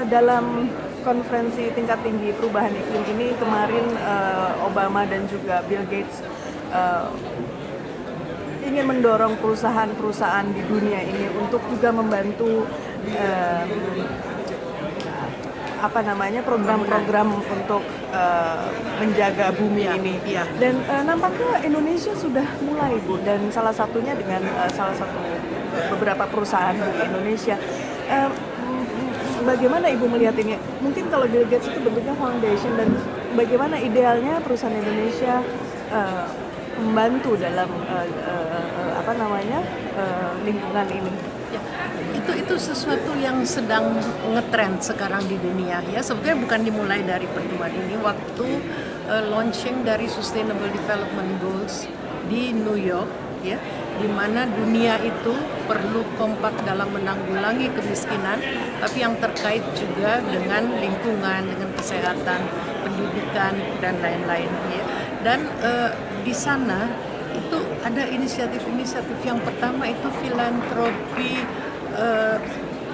dalam konferensi tingkat tinggi perubahan iklim ini kemarin Obama dan juga Bill Gates ingin mendorong perusahaan-perusahaan di dunia ini untuk juga membantu program-program untuk menjaga bumi ini. Dan nampaknya Indonesia sudah mulai, Bu, dan salah satunya dengan salah satu beberapa perusahaan di Indonesia. Bagaimana Ibu melihat ini? Mungkin kalau Bill Gates itu bentuknya foundation, dan bagaimana idealnya perusahaan Indonesia membantu dalam lingkungan ini? Ya, itu sesuatu yang sedang ngetrend sekarang di dunia ya. Sebetulnya bukan dimulai dari pertemuan ini, waktu launching dari Sustainable Development Goals di New York ya, di mana dunia itu perlu kompak dalam menanggulangi kemiskinan, tapi yang terkait juga dengan lingkungan, dengan kesehatan, pendidikan dan lain-lain ya. Dan di sana itu ada inisiatif-inisiatif. Yang pertama itu filantropi,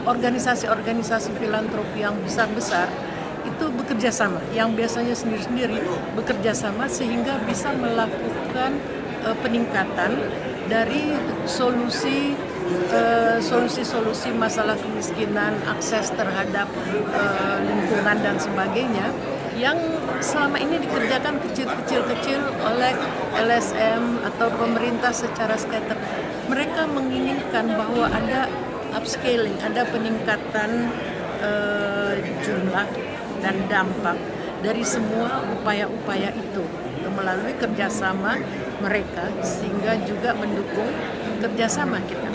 organisasi-organisasi filantropi yang besar-besar itu bekerja sama, yang biasanya sendiri-sendiri bekerja sama sehingga bisa melakukan peningkatan dari solusi masalah kemiskinan, akses terhadap lingkungan dan sebagainya, yang selama ini dikerjakan kecil-kecil oleh LSM atau pemerintah secara skater. Mereka menginginkan bahwa ada upscaling, ada peningkatan jumlah dan dampak dari semua upaya-upaya itu melalui kerjasama mereka, sehingga juga mendukung kerjasama kita.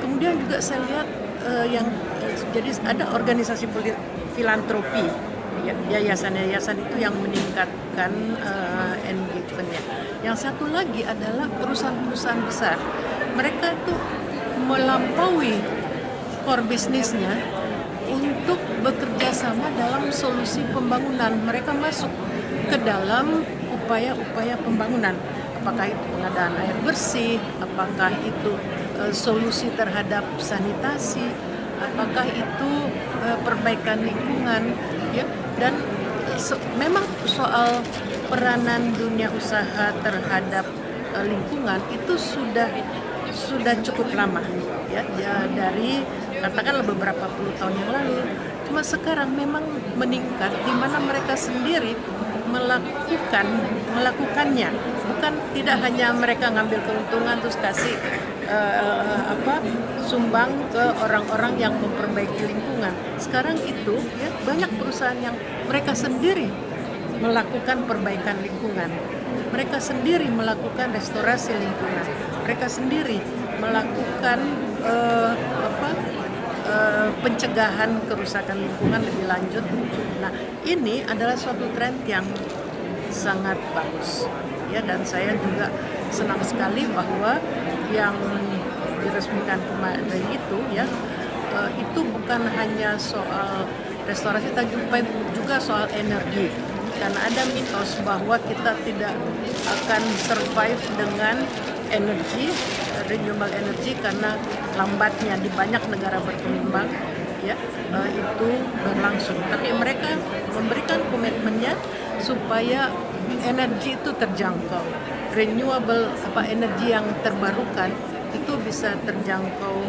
Kemudian juga saya lihat jadi ada organisasi filantropi, ya, yayasan-yayasan itu yang meningkatkan engagement-nya. Yang satu lagi adalah perusahaan-perusahaan besar. Mereka itu melampaui core bisnisnya untuk bekerja sama dalam solusi pembangunan. Mereka masuk ke dalam upaya-upaya pembangunan. Apakah itu pengadaan air bersih, apakah itu solusi terhadap sanitasi, apakah itu perbaikan lingkungan, ya. Dan memang soal peranan dunia usaha terhadap lingkungan itu sudah cukup lama, ya dari katakanlah beberapa puluh tahun yang lalu. Cuma sekarang memang meningkat, di mana mereka sendiri melakukannya, bukan tidak hanya mereka ngambil keuntungan terus kasih sumbang ke orang-orang yang memperbaiki lingkungan. Sekarang itu ya, banyak perusahaan yang mereka sendiri melakukan perbaikan lingkungan, mereka sendiri melakukan restorasi lingkungan, mereka sendiri melakukan pencegahan kerusakan lingkungan lebih lanjut. Nah, ini adalah suatu tren yang sangat bagus, ya, dan saya juga senang sekali bahwa yang diresmikan kemarin itu, ya, itu bukan hanya soal restorasi, tapi juga soal energi. Karena ada mitos bahwa kita tidak akan survive dengan energi, renewable energy, karena lambatnya di banyak negara berkembang, ya, itu berlangsung. Tapi mereka memberikan komitmennya supaya energi itu terjangkau, renewable energi yang terbarukan itu bisa terjangkau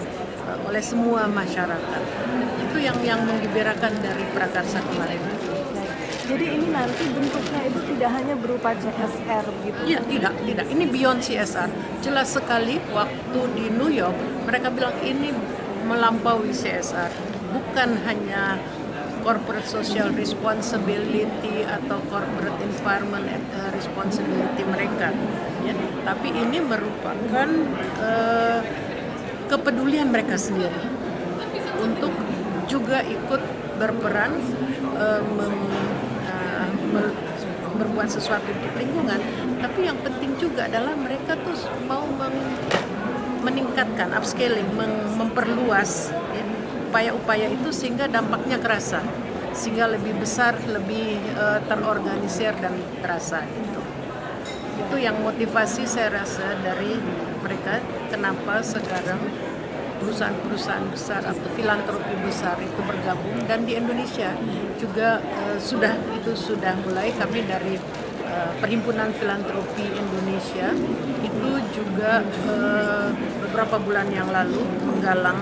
oleh semua masyarakat. Itu yang menggembirakan dari Prakarsa kemarin. Jadi ini nanti bentuknya itu tidak hanya berupa CSR begitu? Iya, tidak. Ini beyond CSR. Jelas sekali waktu di New York mereka bilang ini melampaui CSR. Bukan hanya corporate social responsibility atau corporate environment responsibility mereka, ya, tapi ini merupakan kepedulian mereka sendiri untuk juga ikut berperan berbuat sesuatu untuk lingkungan. Tapi yang penting juga adalah mereka tuh mau meningkatkan upscaling, memperluas, ya, upaya-upaya itu sehingga dampaknya kerasa, sehingga lebih besar, lebih terorganisir dan terasa gitu. Itu yang motivasi saya rasa dari mereka, kenapa sekarang perusahaan-perusahaan besar atau filantropi besar itu bergabung, dan di Indonesia juga sudah mulai. Kami dari Perhimpunan Filantropi Indonesia itu juga beberapa bulan yang lalu menggalang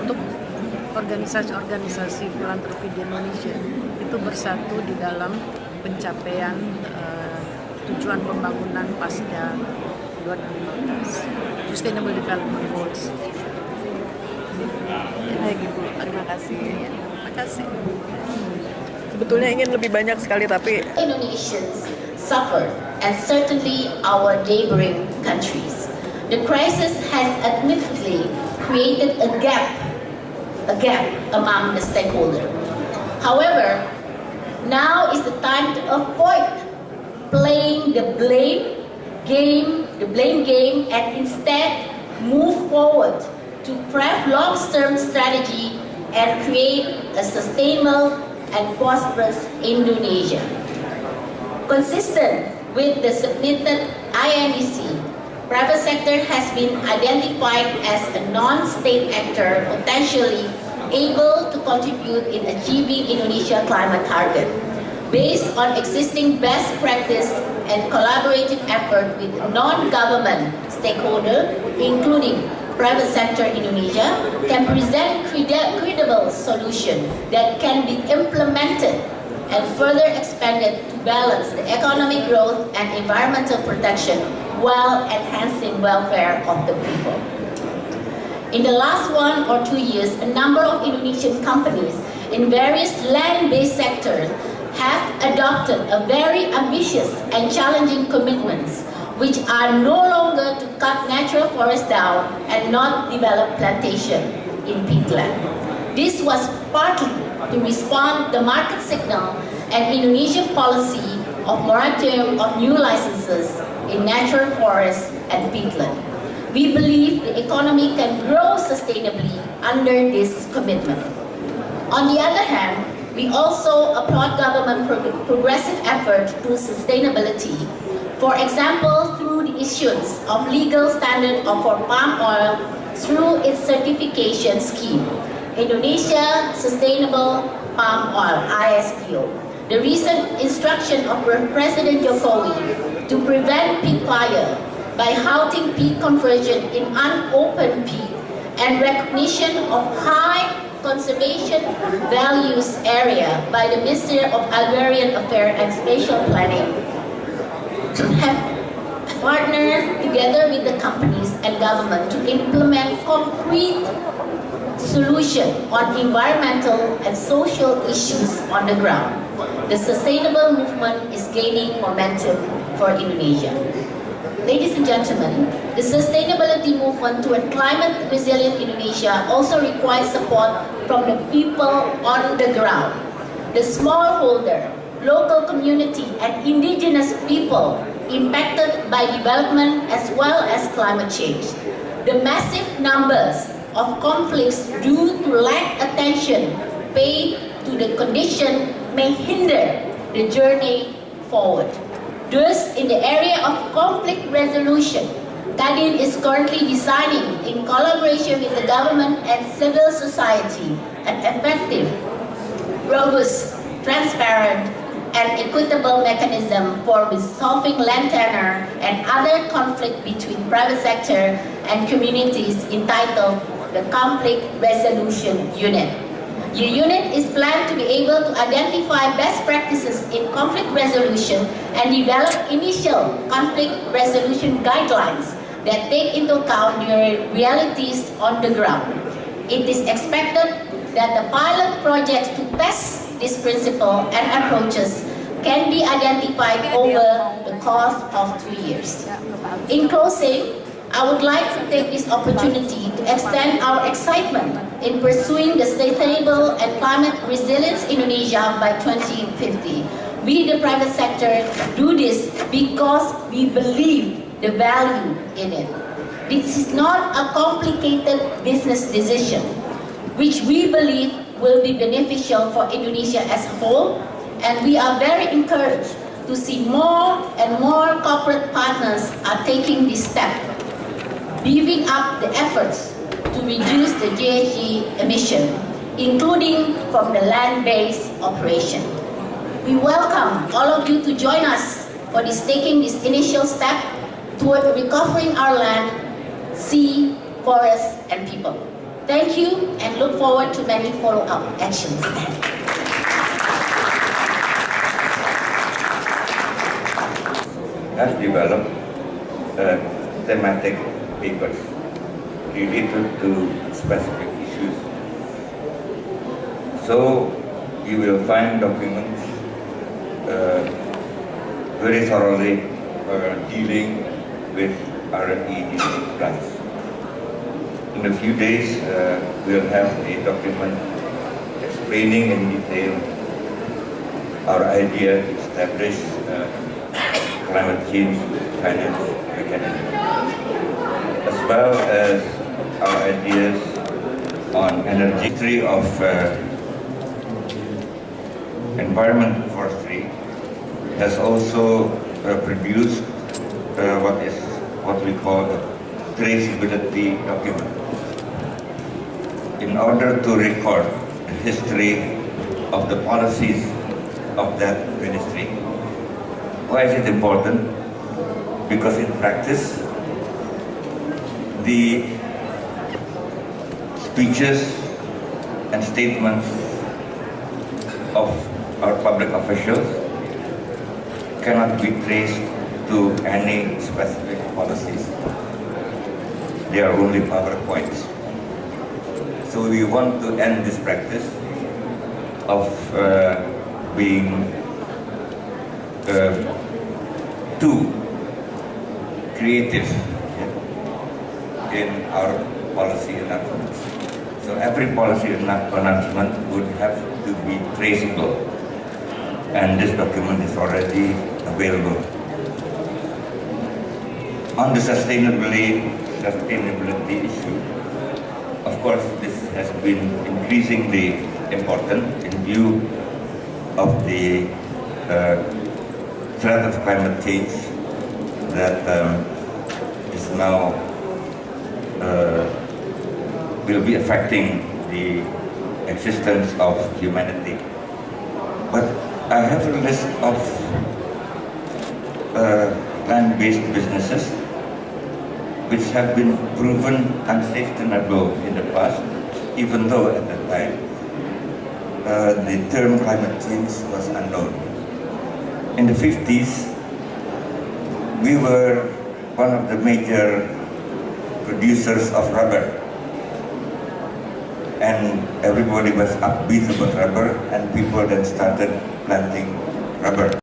untuk organisasi-organisasi filantropi di Indonesia itu bersatu di dalam pencapaian tujuan pembangunan pasca 2015, Sustainable Development Goals. Baik Ibu, terima kasih. Terima kasih. Sebetulnya ingin lebih banyak sekali, tapi Indonesians suffer, and certainly our neighboring countries. The crisis has admittedly created a gap among the stakeholders. However, now is the time to avoid playing the blame game, and instead move forward to craft long-term strategy and create a sustainable and prosperous Indonesia. Consistent with the submitted INEC, private sector has been identified as a non-state actor potentially able to contribute in achieving Indonesia climate target. Based on existing best practice and collaborative effort with non-government stakeholders, including private sector Indonesia, can present credible solution that can be implemented and further expanded to balance the economic growth and environmental protection while enhancing welfare of the people. In the last 1 or 2 years, a number of Indonesian companies in various land-based sectors have adopted a very ambitious and challenging commitments, which are no longer to cut natural forest down and not develop plantation in peatland. This was partly to respond to the market signal and Indonesian policy of moratorium of new licenses in natural forests and peatland. We believe the economy can grow sustainably under this commitment. On the other hand, we also applaud government progressive effort to sustainability. For example, through the issuance of legal standard for palm oil through its certification scheme, Indonesia Sustainable Palm Oil (ISPO). The recent instruction of President Jokowi to prevent peat fire by halting peat conversion in unopened peat and recognition of high conservation values area by the Ministry of Agrarian Affairs and Spatial Planning have partnered together with the companies and government to implement concrete solution on environmental and social issues on the ground. The sustainable movement is gaining momentum for Indonesia. Ladies and gentlemen, the sustainability movement to a climate resilient Indonesia also requires support from the people on the ground. The smallholder, local community and indigenous people impacted by development as well as climate change. The massive numbers of conflicts due to lack attention paid to the condition may hinder the journey forward. Thus, in the area of conflict resolution, Kadin is currently designing, in collaboration with the government and civil society, an effective, robust, transparent, and equitable mechanism for resolving land tenure and other conflict between private sector and communities entitled the Conflict Resolution Unit. The unit is planned to be able to identify best practices in conflict resolution and develop initial conflict resolution guidelines that take into account the realities on the ground. It is expected that the pilot projects to test this principle and approaches can be identified over the course of 3 years. In closing, I would like to take this opportunity to extend our excitement in pursuing the sustainable and climate resilience Indonesia by 2050. We, the private sector, do this because we believe the value in it. This is not a complicated business decision, which we believe will be beneficial for Indonesia as a whole, and we are very encouraged to see more and more corporate partners are taking this step. beefing up the efforts to reduce the GHG emission, including from the land-based operation. We welcome all of you to join us for taking this initial step toward recovering our land, sea, forests, and people. Thank you and look forward to many follow-up actions. Has developed thematic papers related to specific issues. So you will find documents very thoroughly dealing with REDC plans. In a few days, we'll have a document explaining in detail our idea to establish climate change finance mechanism, as well as our ideas on energy. History of environment and forestry has also produced what we call a traceability document, in order to record the history of the policies of that ministry. Why is it important? Because in practice, the speeches and statements of our public officials cannot be traced to any specific policies. They are only PowerPoints. So we want to end this practice of being too creative in our policy announcements. So every policy announcement would have to be traceable, and this document is already available. On the sustainability issue, of course, this has been increasingly important in view of the threat of climate change that is now will be affecting the existence of humanity. But I have a list of land-based businesses which have been proven unsustainable in the past, even though at that time the term climate change was unknown. In the 50s, we were one of the major producers of rubber, and everybody was upbeat about rubber, and people then started planting rubber.